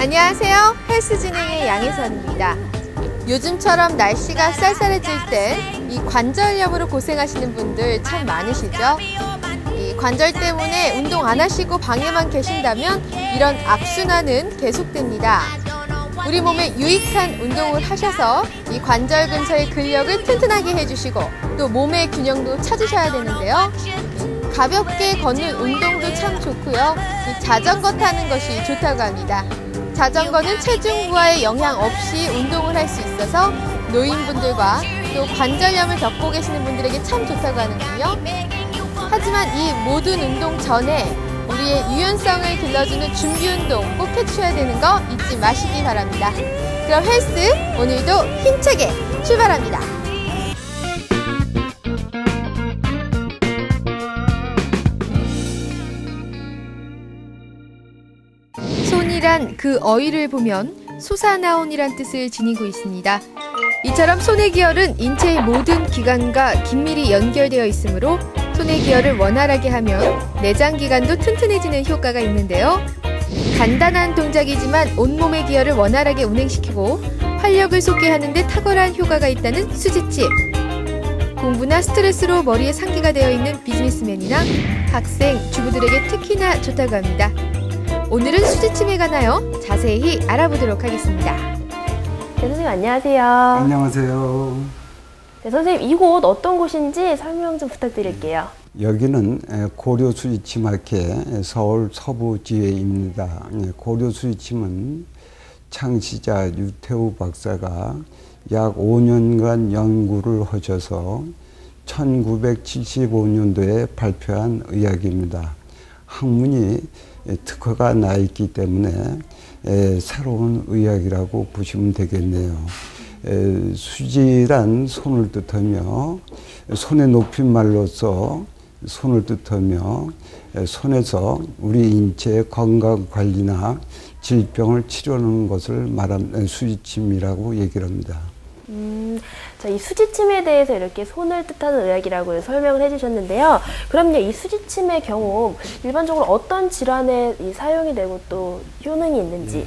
안녕하세요. 헬스 진행의 양혜선입니다. 요즘처럼 날씨가 쌀쌀해질 때 이 관절염으로 고생하시는 분들 참 많으시죠? 이 관절 때문에 운동 안 하시고 방에만 계신다면 이런 악순환은 계속됩니다. 우리 몸에 유익한 운동을 하셔서 이 관절 근처의 근력을 튼튼하게 해주시고 또 몸의 균형도 찾으셔야 되는데요. 가볍게 걷는 운동도 참 좋고요. 이 자전거 타는 것이 좋다고 합니다. 자전거는 체중 부하에 영향 없이 운동을 할 수 있어서 노인분들과 또 관절염을 겪고 계시는 분들에게 참 좋다고 하는군요. 하지만 이 모든 운동 전에 우리의 유연성을 길러주는 준비 운동 꼭 해주셔야 되는 거 잊지 마시기 바랍니다. 그럼 헬스 오늘도 힘차게 출발합니다. 손이란 그 어휘를 보면 솟아나온이란 뜻을 지니고 있습니다. 이처럼 손의 기혈은 인체의 모든 기관과 긴밀히 연결되어 있으므로 손의 기혈을 원활하게 하면 내장 기관도 튼튼해지는 효과가 있는데요. 간단한 동작이지만 온몸의 기혈을 원활하게 운행시키고 활력을 솟게 하는 데 탁월한 효과가 있다는 수지침. 공부나 스트레스로 머리에 상기가 되어 있는 비즈니스맨이나 학생, 주부들에게 특히나 좋다고 합니다. 오늘은 수지침에 관하여 자세히 알아보도록 하겠습니다. 네, 선생님 안녕하세요. 안녕하세요. 네, 선생님 이곳 어떤 곳인지 설명 좀 부탁드릴게요. 여기는 고려수지침학회 서울 서부지회입니다. 고려수지침은 창시자 유태우 박사가 약 5년간 연구를 하셔서 1975년도에 발표한 의학입니다. 학문이 특허가 나 있기 때문에 새로운 의학이라고 보시면 되겠네요. 수지란 손을 뜻하며 손의 높임말로서 손을 뜻하며 손에서 우리 인체의 건강 관리나 질병을 치료하는 것을 말하는 수지침이라고 얘기를 합니다. 자, 이 수지침에 대해서 이렇게 손을 뜻하는 의학이라고 설명을 해주셨는데요. 그럼요, 이 수지침의 경우 일반적으로 어떤 질환에 사용이 되고 또 효능이 있는지.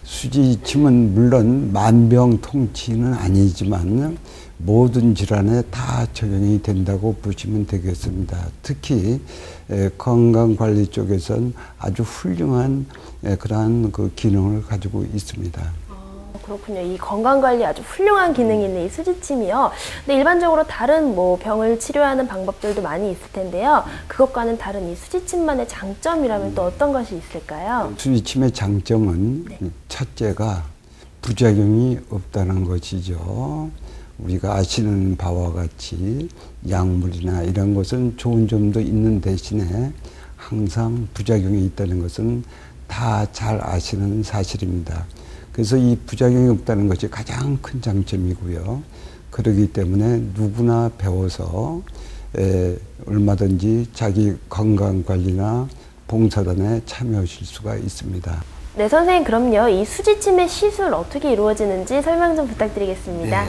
수지침은 물론 만병통치는 아니지만 모든 질환에 다 적용이 된다고 보시면 되겠습니다. 특히 건강관리 쪽에서는 아주 훌륭한 그러한 그 기능을 가지고 있습니다. 그렇군요. 이 건강관리 아주 훌륭한 기능이 있는 이 수지침이요. 근데 일반적으로 다른 병을 치료하는 방법들도 많이 있을 텐데요. 그것과는 다른 이 수지침만의 장점이라면 또 어떤 것이 있을까요? 수지침의 장점은 첫째가 부작용이 없다는 것이죠. 우리가 아시는 바와 같이 약물이나 이런 것은 좋은 점도 있는 대신에 항상 부작용이 있다는 것은 다 잘 아시는 사실입니다. 그래서 이 부작용이 없다는 것이 가장 큰 장점이고요. 그렇기 때문에 누구나 배워서 얼마든지 자기 건강관리나 봉사단에 참여하실 수가 있습니다. 네, 선생님 그럼요. 이 수지침의 시술 어떻게 이루어지는지 설명 좀 부탁드리겠습니다.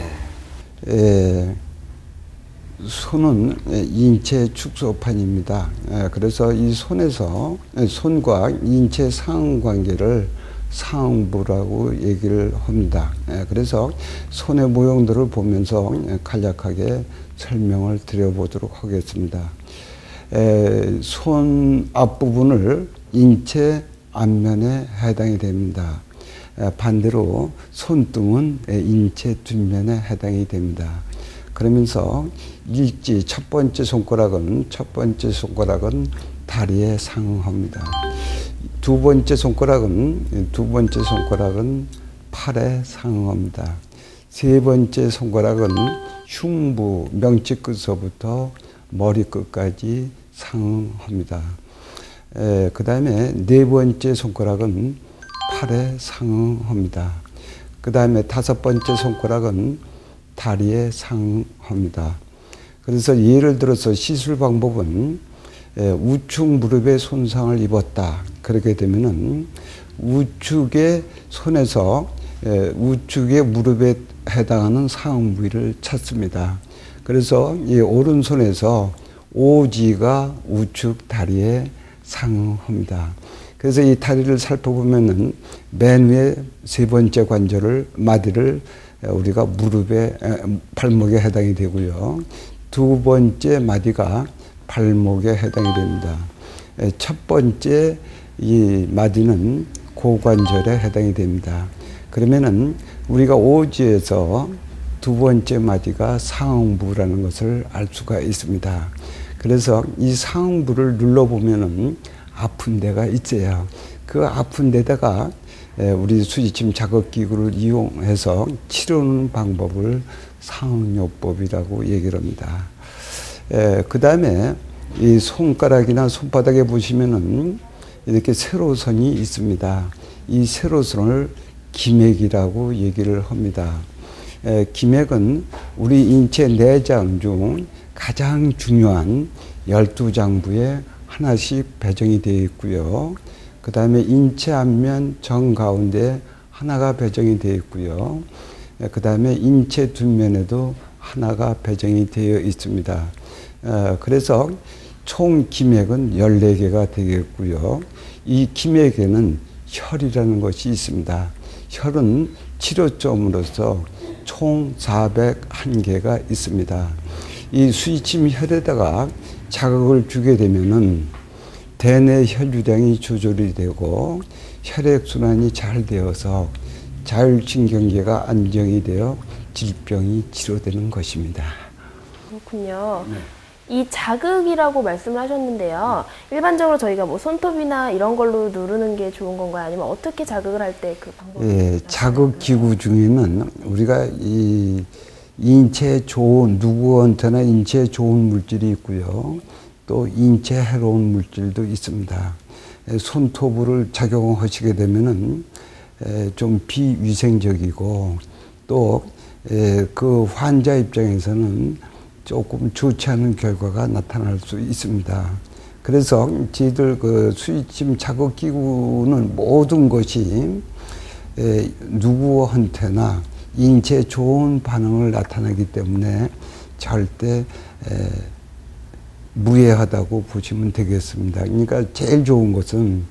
손은 인체 축소판입니다. 그래서 이 손에서 손과 인체 상관계를 상부라고 얘기를 합니다. 그래서 손의 모형들을 보면서 간략하게 설명을 드려보도록 하겠습니다. 손 앞부분을 인체 앞면에 해당이 됩니다. 반대로 손등은 인체 뒷면에 해당이 됩니다. 그러면서 일지 첫 번째 손가락은 다리에 상응합니다. 두 번째 손가락은 팔에 상응합니다. 세 번째 손가락은 흉부 명치끝서부터 머리끝까지 상응합니다. 그 다음에 네 번째 손가락은 팔에 상응합니다. 그 다음에 다섯 번째 손가락은 다리에 상응합니다. 그래서 예를 들어서 시술 방법은 우측 무릎에 손상을 입었다. 그렇게 되면은 우측의 손에서 우측의 무릎에 해당하는 상응 부위를 찾습니다. 그래서 이 오른손에서 오지가 우측 다리에 상응합니다. 그래서 이 다리를 살펴보면은 맨 위에 세 번째 관절을 마디를 우리가 무릎에 발목에 해당이 되고요. 두 번째 마디가 발목에 해당이 됩니다. 첫 번째 이 마디는 고관절에 해당이 됩니다. 그러면은 우리가 오지에서 두 번째 마디가 상응부라는 것을 알 수가 있습니다. 그래서 이 상응부를 눌러보면은 아픈 데가 있어요. 그 아픈 데다가 우리 수지침 자극기구를 이용해서 치료하는 방법을 상응요법이라고 얘기를 합니다. 그 다음에 이 손가락이나 손바닥에 보시면은 이렇게 세로선이 있습니다. 이 세로선을 기맥이라고 얘기를 합니다. 기맥은 우리 인체 내장 중 가장 중요한 12장부에 하나씩 배정이 되어 있고요. 그 다음에 인체 앞면 정가운데 하나가 배정이 되어 있고요. 그 다음에 인체 뒷면에도 하나가 배정이 되어 있습니다. 그래서 총 기맥은 14개가 되겠고요. 이 기맥에는 혈이라는 것이 있습니다. 혈은 치료점으로서 총 401개가 있습니다. 이 수지침 혈에다가 자극을 주게 되면은 대뇌 혈류량이 조절이 되고 혈액순환이 잘 되어서 자율신경계가 안정이 되어 질병이 치료되는 것입니다. 그렇군요. 네. 이 자극이라고 말씀을 하셨는데요. 일반적으로 저희가 뭐 손톱이나 이런 걸로 누르는 게 좋은 건가요? 아니면 어떻게 자극을 할 때 그 방법이 예, 자극 기구 중에는 우리가 이 인체에 좋은, 누구한테나 인체에 좋은 물질이 있고요. 또 인체 해로운 물질도 있습니다. 손톱을 착용하시게 되면은 좀 비위생적이고 또 그 환자 입장에서는 조금 좋지 않은 결과가 나타날 수 있습니다. 그래서 저희들 그 수지침 자극기구는 모든 것이 누구한테나 인체에 좋은 반응을 나타내기 때문에 절대 무해하다고 보시면 되겠습니다. 그러니까 제일 좋은 것은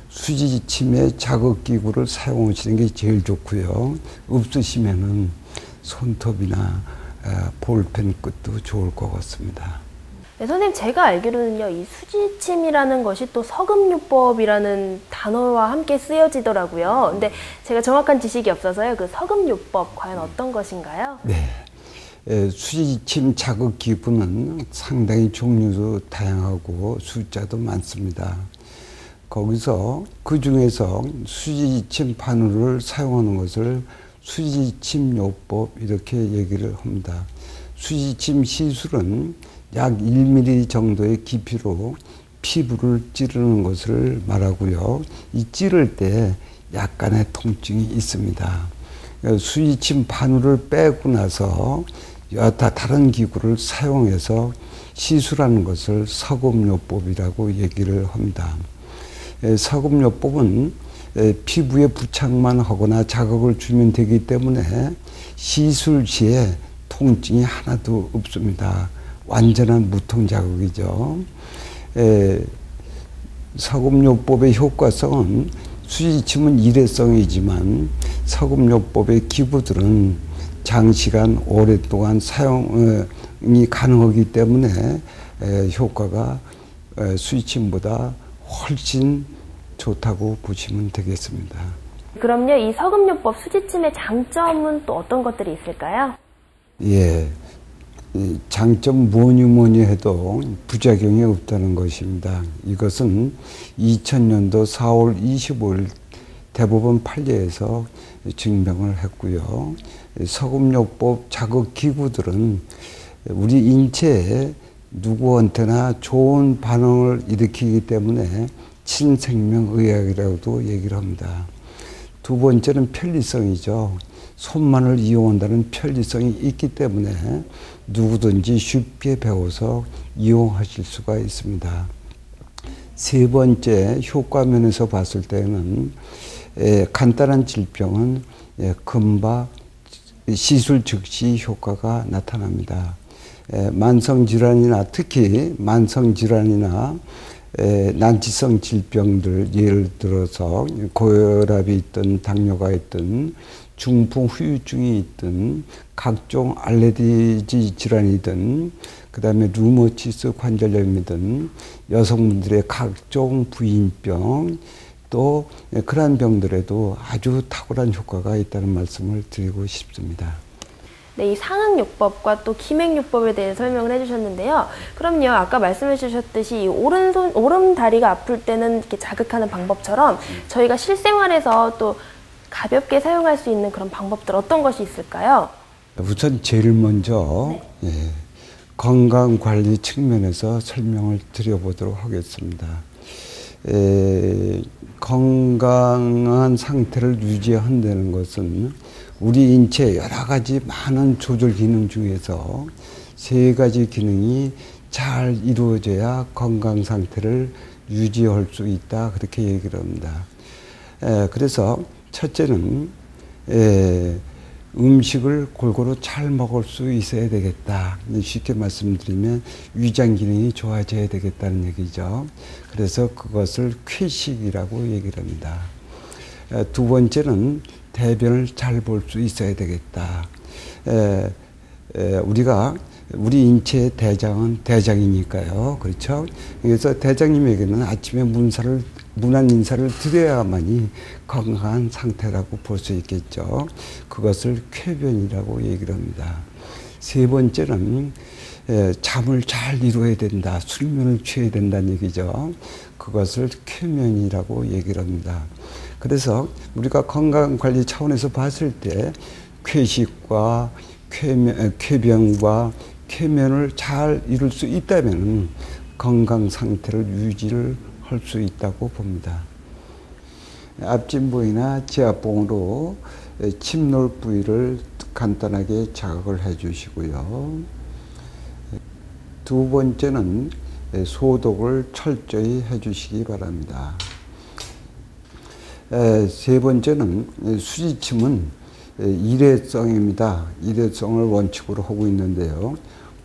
수지침의 자극기구를 사용하시는 게 제일 좋고요. 없으시면은 손톱이나 볼펜 끝도 좋을 것 같습니다. 네, 선생님, 제가 알기로는요, 이 수지침이라는 것이 또 서금요법이라는 단어와 함께 쓰여지더라고요. 근데 제가 정확한 지식이 없어서요, 그 서금요법 과연 어떤 것인가요? 네. 수지침 자극기구는 상당히 종류도 다양하고 숫자도 많습니다. 거기서 그 중에서 수지침 바늘을 사용하는 것을 수지침요법 이렇게 얘기를 합니다. 수지침 시술은 약 1mm 정도의 깊이로 피부를 찌르는 것을 말하고요. 이 찌를 때 약간의 통증이 있습니다. 수지침 바늘을 빼고 나서 여타 다른 기구를 사용해서 시술하는 것을 서금요법이라고 얘기를 합니다. 서금요법은 피부에 부착만 하거나 자극을 주면 되기 때문에 시술 시에 통증이 하나도 없습니다. 완전한 무통 자극이죠. 서금요법의 효과성은 수지침은 일회성이지만 서금요법의 기구들은 장시간 오랫동안 사용이 가능하기 때문에 효과가 수지침보다 훨씬 좋다고 보시면 되겠습니다. 그럼요, 이 서금요법 수지침의 장점은 또 어떤 것들이 있을까요? 예, 장점 뭐니 해도 부작용이 없다는 것입니다. 이것은 2000년도 4월 25일 대법원 판례에서 증명을 했고요. 서금요법 자극기구들은 우리 인체에 누구한테나 좋은 반응을 일으키기 때문에 친생명의학이라고도 얘기를 합니다. 두 번째는 편리성이죠. 손만을 이용한다는 편리성이 있기 때문에 누구든지 쉽게 배워서 이용하실 수가 있습니다. 세 번째 효과면에서 봤을 때는 간단한 질병은 금방 시술 즉시 효과가 나타납니다. 만성질환이나 특히 만성질환이나 난치성 질병들, 예를 들어서 고혈압이 있든 당뇨가 있든 중풍 후유증이 있든 각종 알레르기 질환이든 그다음에 루머티스 관절염이든 여성분들의 각종 부인병 또 그러한 병들에도 아주 탁월한 효과가 있다는 말씀을 드리고 싶습니다. 네, 이 상응요법과 또 기맥요법에 대해 설명을 해주셨는데요. 그럼요, 아까 말씀해 주셨듯이 이 오른 다리가 아플 때는 이렇게 자극하는 방법처럼 저희가 실생활에서 또 가볍게 사용할 수 있는 그런 방법들 어떤 것이 있을까요? 우선 제일 먼저 건강관리 측면에서 설명을 드려보도록 하겠습니다. 건강한 상태를 유지한다는 것은 우리 인체 여러 가지 많은 조절 기능 중에서 3가지 기능이 잘 이루어져야 건강 상태를 유지할 수 있다, 그렇게 얘기를 합니다. 그래서 첫째는 음식을 골고루 잘 먹을 수 있어야 되겠다. 쉽게 말씀드리면 위장 기능이 좋아져야 되겠다는 얘기죠. 그래서 그것을 쾌식이라고 얘기를 합니다. 두 번째는 대변을 잘 볼 수 있어야 되겠다. 우리 인체의 대장은 대장이니까요. 그렇죠? 그래서 대장님에게는 아침에 문안 인사를 드려야만이 건강한 상태라고 볼 수 있겠죠. 그것을 쾌변이라고 얘기를 합니다. 세 번째는 잠을 잘 이루어야 된다. 수면을 취해야 된다는 얘기죠. 그것을 쾌면이라고 얘기를 합니다. 그래서 우리가 건강관리 차원에서 봤을 때 쾌식과 쾌변과 쾌면을 잘 이룰 수 있다면 건강 상태를 유지를 할 수 있다고 봅니다. 앞진부이나 지압봉으로 침놀 부위를 간단하게 자극을 해 주시고요. 두 번째는 소독을 철저히 해 주시기 바랍니다. 세 번째는 수지침은 일회성입니다. 일회성을 원칙으로 하고 있는데요.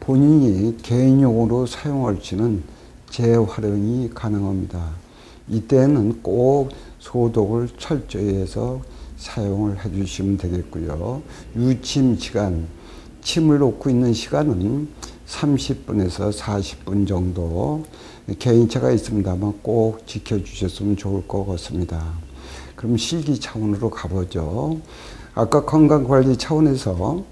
본인이 개인용으로 사용할 수는 재활용이 가능합니다. 이때는 꼭 소독을 철저히 해서 사용을 해 주시면 되겠고요. 유침 시간, 침을 놓고 있는 시간은 30분에서 40분 정도 개인차가 있습니다만 꼭 지켜주셨으면 좋을 것 같습니다. 그럼 실기 차원으로 가보죠. 아까 건강관리 차원에서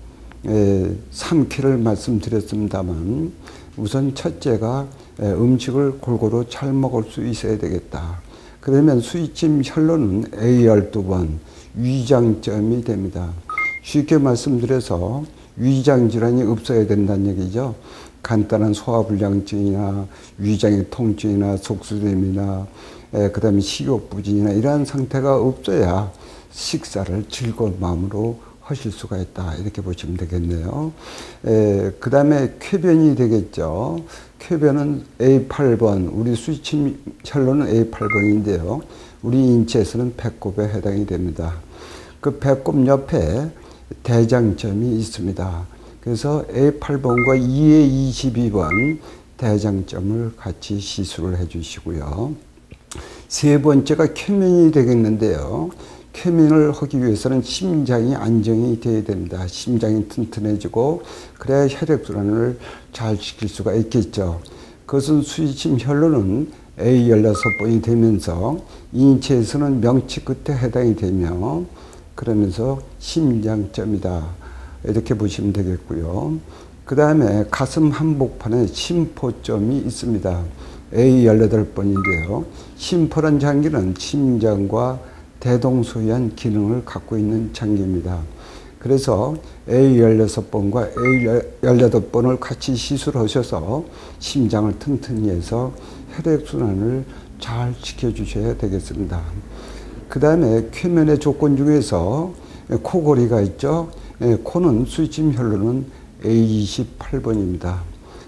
3K를 말씀드렸습니다만 우선 첫째가 음식을 골고루 잘 먹을 수 있어야 되겠다. 그러면 수지침 혈로는 A 12번 위장점이 됩니다. 쉽게 말씀드려서 위장질환이 없어야 된다는 얘기죠. 간단한 소화불량증이나 위장의 통증이나 속쓰림이나 그 다음에 식욕부진이나 이러한 상태가 없어야 식사를 즐거운 마음으로 하실 수가 있다. 이렇게 보시면 되겠네요. 그 다음에 쾌변이 되겠죠. 쾌변은 A8번, 우리 수지침 혈로는 A8번인데요. 우리 인체에서는 배꼽에 해당이 됩니다. 그 배꼽 옆에 대장점이 있습니다. 그래서 A8번과 2에 22번 대장점을 같이 시술을 해 주시고요. 세 번째가 쾌면이 되겠는데요. 쾌면을 하기 위해서는 심장이 안정이 되어야 됩니다. 심장이 튼튼해지고 그래야 혈액순환을 잘 시킬 수가 있겠죠. 그것은 수지침 혈로는 A16번이 되면서 인체에서는 명치 끝에 해당이 되며 그러면서 심장점이다. 이렇게 보시면 되겠고요. 그 다음에 가슴 한복판에 심포점이 있습니다. A18번인데요. 심포란 장기는 심장과 대동소이한 기능을 갖고 있는 장기입니다. 그래서 A16번과 A18번을 같이 시술하셔서 심장을 튼튼히 해서 혈액순환을 잘 지켜주셔야 되겠습니다. 그 다음에 쾌면의 조건 중에서 코골이가 있죠. 코는 수지침 혈로는 A28번입니다.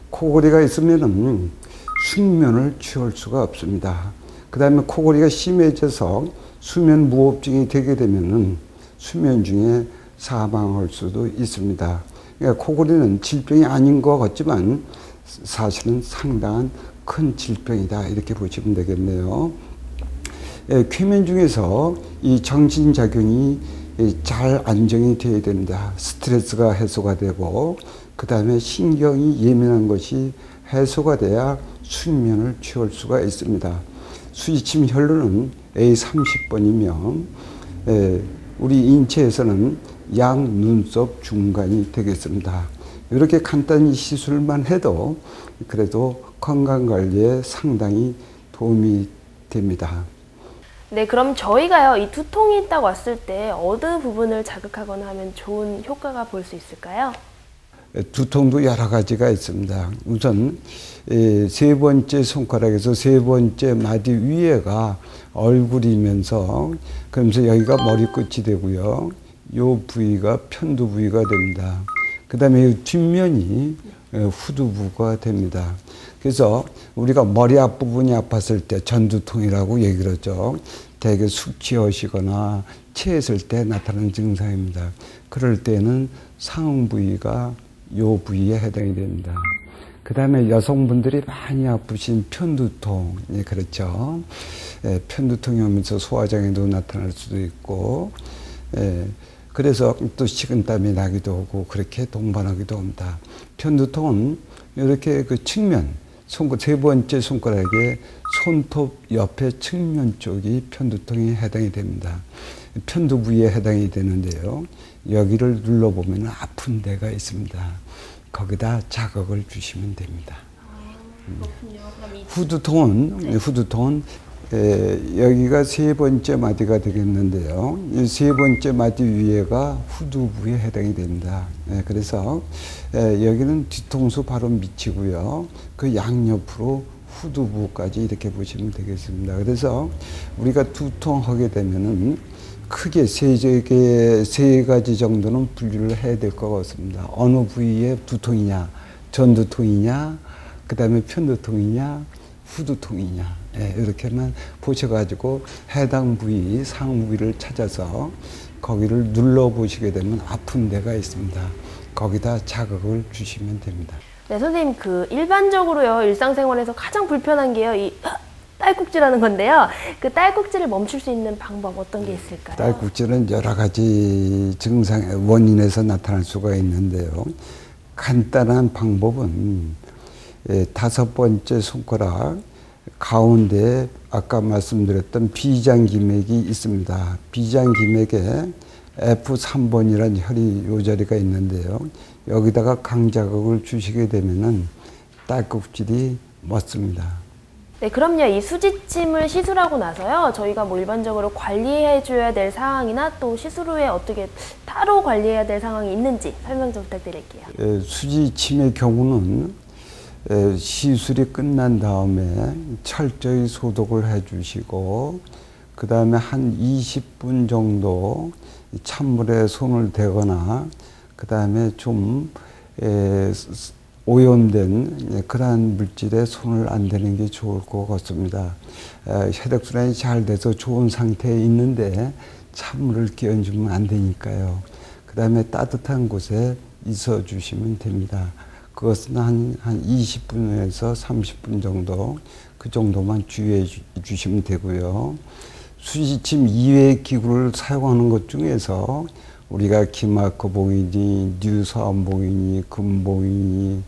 코골이가 있으면 숙면을 취할 수가 없습니다. 그 다음에 코골이가 심해져서 수면 무호흡증이 되게 되면은 수면 중에 사망할 수도 있습니다. 그러니까 코골이는 질병이 아닌 것 같지만 사실은 상당한 큰 질병이다 이렇게 보시면 되겠네요. 쾌면 중에서 이 정신작용이 잘 안정이 되어야 됩니다. 스트레스가 해소가 되고 그 다음에 신경이 예민한 것이 해소가 돼야 숙면을 취할 수가 있습니다. 수지침 혈루는 A30번이며 우리 인체에서는 양 눈썹 중간이 되겠습니다. 이렇게 간단히 시술만 해도 그래도 건강관리에 상당히 도움이 됩니다. 네, 그럼 저희가요, 이 두통이 있다고 왔을 때 어느 부분을 자극하거나 하면 좋은 효과가 볼 수 있을까요? 두통도 여러 가지가 있습니다. 우선 세 번째 손가락에서 세 번째 마디 위에가 얼굴이면서 그러면서 여기가 머리끝이 되고요. 요 부위가 편두 부위가 됩니다. 그 다음에 뒷면이 후두부가 됩니다. 그래서 우리가 머리 앞부분이 아팠을 때 전두통이라고 얘기를 하죠. 대개 숙취하시거나 체했을 때 나타나는 증상입니다. 그럴 때는 상 부위가 요 부위에 해당이 됩니다. 그 다음에 여성분들이 많이 아프신 편두통, 그렇죠. 편두통이 오면서 소화장애도 나타날 수도 있고, 그래서 또 식은땀이 나기도 하고 그렇게 동반하기도 합니다. 편두통은 이렇게 그 측면, 세 번째 손가락에 손톱 옆에 측면 쪽이 편두통에 해당이 됩니다. 편두 부위에 해당이 되는데요. 여기를 눌러보면 아픈 데가 있습니다. 거기다 자극을 주시면 됩니다. 후두통은 여기가 세 번째 마디가 되겠는데요. 이 세 번째 마디 위에가 후두부에 해당이 됩니다. 그래서 여기는 뒤통수 바로 밑이고요. 그 양옆으로 후두부까지 이렇게 보시면 되겠습니다. 그래서 우리가 두통하게 되면은 크게 세 가지 정도는 분류를 해야 될 것 같습니다. 어느 부위에 두통이냐, 전두통이냐, 그 다음에 편두통이냐, 후두통이냐, 이렇게만 보셔가지고 해당 부위, 상 부위를 찾아서 거기를 눌러보시게 되면 아픈 데가 있습니다. 거기다 자극을 주시면 됩니다. 네, 선생님, 일반적으로요, 일상생활에서 가장 불편한 게요, 이 딸꾹질하는 건데요. 그 딸꾹질을 멈출 수 있는 방법 어떤 게 있을까요? 딸꾹질은 여러 가지 증상, 원인에서 나타날 수가 있는데요. 간단한 방법은 다섯 번째 손가락 가운데 아까 말씀드렸던 비장기맥이 있습니다. 비장기맥에 F3번이라는 혈이 요 자리가 있는데요. 여기다가 강자극을 주시게 되면은 딸꾹질이 멎습니다. 네, 그럼요. 이 수지침을 시술하고 나서요, 저희가 일반적으로 관리해줘야 될 상황이나 또 시술 후에 어떻게 따로 관리해야 될 상황이 있는지 설명 좀 부탁드릴게요. 수지침의 경우는 시술이 끝난 다음에 철저히 소독을 해주시고 그 다음에 한 20분 정도 찬물에 손을 대거나 그 다음에 좀 오염된 그러한 물질에 손을 안 대는 게 좋을 것 같습니다. 혈액순환이 잘 돼서 좋은 상태에 있는데 찬물을 끼얹으면 안 되니까요. 그 다음에 따뜻한 곳에 있어 주시면 됩니다. 그것은 한 20분에서 30분 정도, 그 정도만 주의해 주시면 되고요. 수지침 이외의 기구를 사용하는 것 중에서 우리가 기마커봉이니, 뉴사암봉이니, 금봉이니,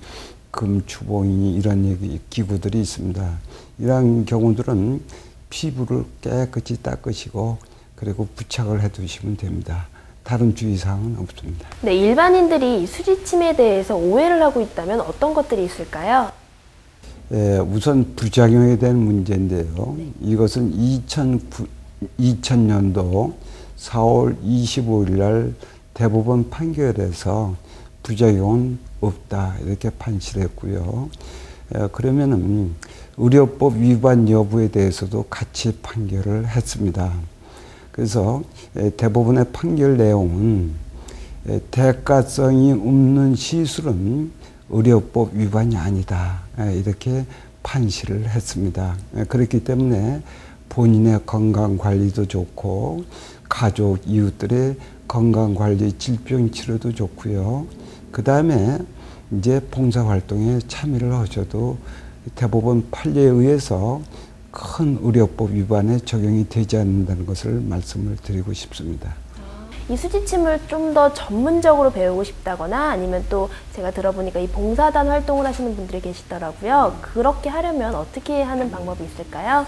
금추봉이니 이런 기구들이 있습니다. 이러한 경우들은 피부를 깨끗이 닦으시고 그리고 부착을 해 두시면 됩니다. 다른 주의사항은 없습니다. 네, 일반인들이 수지침에 대해서 오해를 하고 있다면 어떤 것들이 있을까요? 우선 부작용에 대한 문제인데요. 이것은 2000년도 4월 25일 날 대법원 판결에서 부작용은 없다 이렇게 판시했고요. 그러면은 의료법 위반 여부에 대해서도 같이 판결을 했습니다. 그래서 대법원의 판결 내용은 대가성이 없는 시술은 의료법 위반이 아니다 이렇게 판시를 했습니다. 그렇기 때문에 본인의 건강관리도 좋고 가족, 이웃들의 건강관리, 질병치료도 좋고요. 그 다음에 이제 봉사활동에 참여를 하셔도 대법원 판례에 의해서 큰 의료법 위반에 적용이 되지 않는다는 것을 말씀을 드리고 싶습니다. 이 수지침을 좀 더 전문적으로 배우고 싶다거나 아니면 또 제가 들어보니까 이 봉사단 활동을 하시는 분들이 계시더라고요. 그렇게 하려면 어떻게 하는 방법이 있을까요?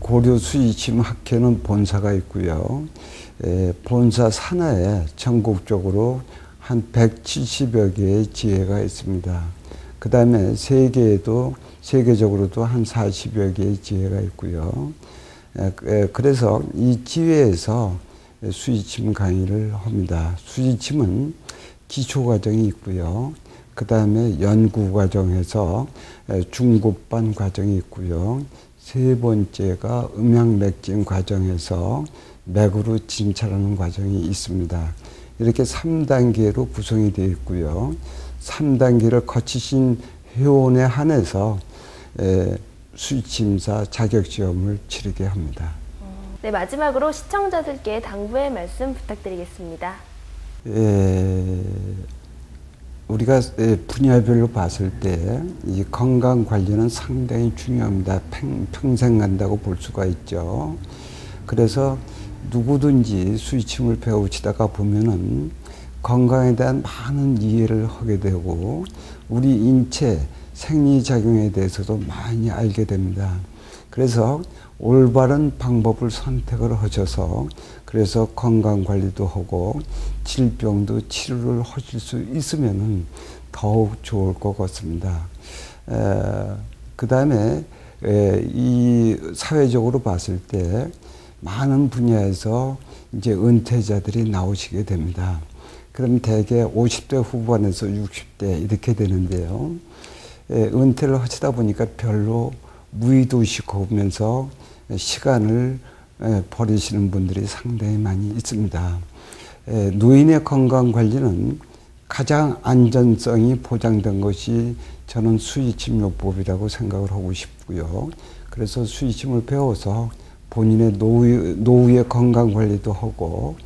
고려 수지침 학회는 본사가 있고요. 본사 산하에 전국적으로 한 170여 개의 지회가 있습니다. 그 다음에 세계적으로도 한 40여 개의 지회가 있고요. 그래서 이 지회에서 수지침 강의를 합니다. 수지침은 기초과정이 있고요. 그 다음에 연구과정에서 중급반 과정이 있고요. 세 번째가 음향맥진 과정에서 맥으로 진찰하는 과정이 있습니다. 이렇게 3단계로 구성이 되어 있고요. 3단계를 거치신 회원에 한해서 수지침사 자격시험을 치르게 합니다. 네, 마지막으로 시청자들께 당부의 말씀 부탁드리겠습니다. 우리가 분야별로 봤을 때 이 건강 관리는 상당히 중요합니다. 평생 간다고 볼 수가 있죠. 그래서 누구든지 수지침을 배우시다가 보면은 건강에 대한 많은 이해를 하게 되고 우리 인체 생리작용에 대해서도 많이 알게 됩니다. 그래서 올바른 방법을 선택을 하셔서 그래서 건강관리도 하고 질병도 치료를 하실 수 있으면 더욱 좋을 것 같습니다. 그 다음에 이 사회적으로 봤을 때 많은 분야에서 이제 은퇴자들이 나오시게 됩니다. 그럼 대개 50대 후반에서 60대 이렇게 되는데요. 은퇴를 하시다 보니까 별로 무의도식 하면서 시간을 버리시는 분들이 상당히 많이 있습니다. 노인의 건강관리는 가장 안전성이 보장된 것이 저는 수지침요법이라고 생각을 하고 싶고요. 그래서 수지침을 배워서 본인의 노후의 건강관리도 하고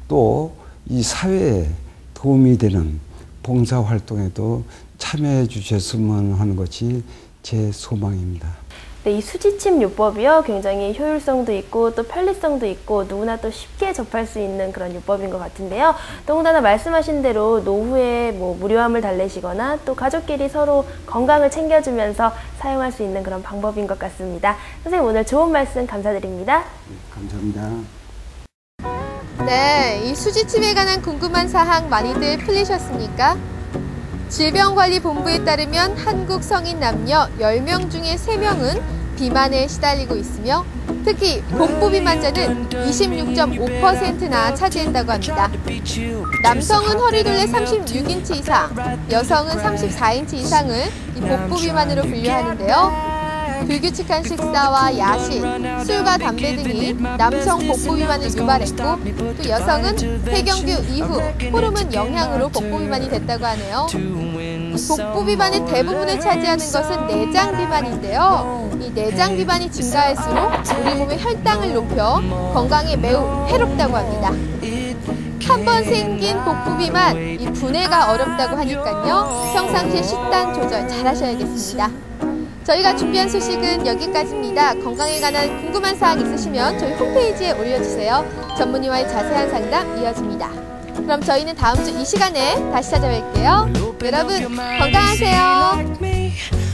또 이 사회에 도움이 되는 봉사활동에도 참여해 주셨으면 하는 것이 제 소망입니다. 네, 이 수지침 요법이요 굉장히 효율성도 있고 또 편리성도 있고 누구나 또 쉽게 접할 수 있는 그런 요법인 것 같은데요. 더군다나 말씀하신 대로 노후에 무료함을 달래시거나 또 가족끼리 서로 건강을 챙겨주면서 사용할 수 있는 그런 방법인 것 같습니다. 선생님 오늘 좋은 말씀 감사드립니다. 네, 감사합니다. 네, 이 수지침에 관한 궁금한 사항 많이들 풀리셨습니까? 질병관리본부에 따르면 한국 성인 남녀 10명 중에 3명은 비만에 시달리고 있으며 특히 복부 비만자는 26.5%나 차지한다고 합니다. 남성은 허리둘레 36인치 이상, 여성은 34인치 이상을 이 복부 비만으로 분류하는데요. 불규칙한 식사와 야식, 술과 담배 등이 남성 복부 비만을 유발했고 또 여성은 폐경규 이후 호르몬 영향으로 복부 비만이 됐다고 하네요. 복부 비만의 대부분을 차지하는 것은 내장 비만인데요. 이 내장 비만이 증가할수록 우리 몸의 혈당을 높여 건강에 매우 해롭다고 합니다. 한 번 생긴 복부 비만, 이 분해가 어렵다고 하니까요. 평상시에 식단 조절 잘 하셔야겠습니다. 저희가 준비한 소식은 여기까지입니다. 건강에 관한 궁금한 사항 있으시면 저희 홈페이지에 올려주세요. 전문의와의 자세한 상담 이어집니다. 그럼 저희는 다음 주 이 시간에 다시 찾아뵐게요. 여러분 건강하세요.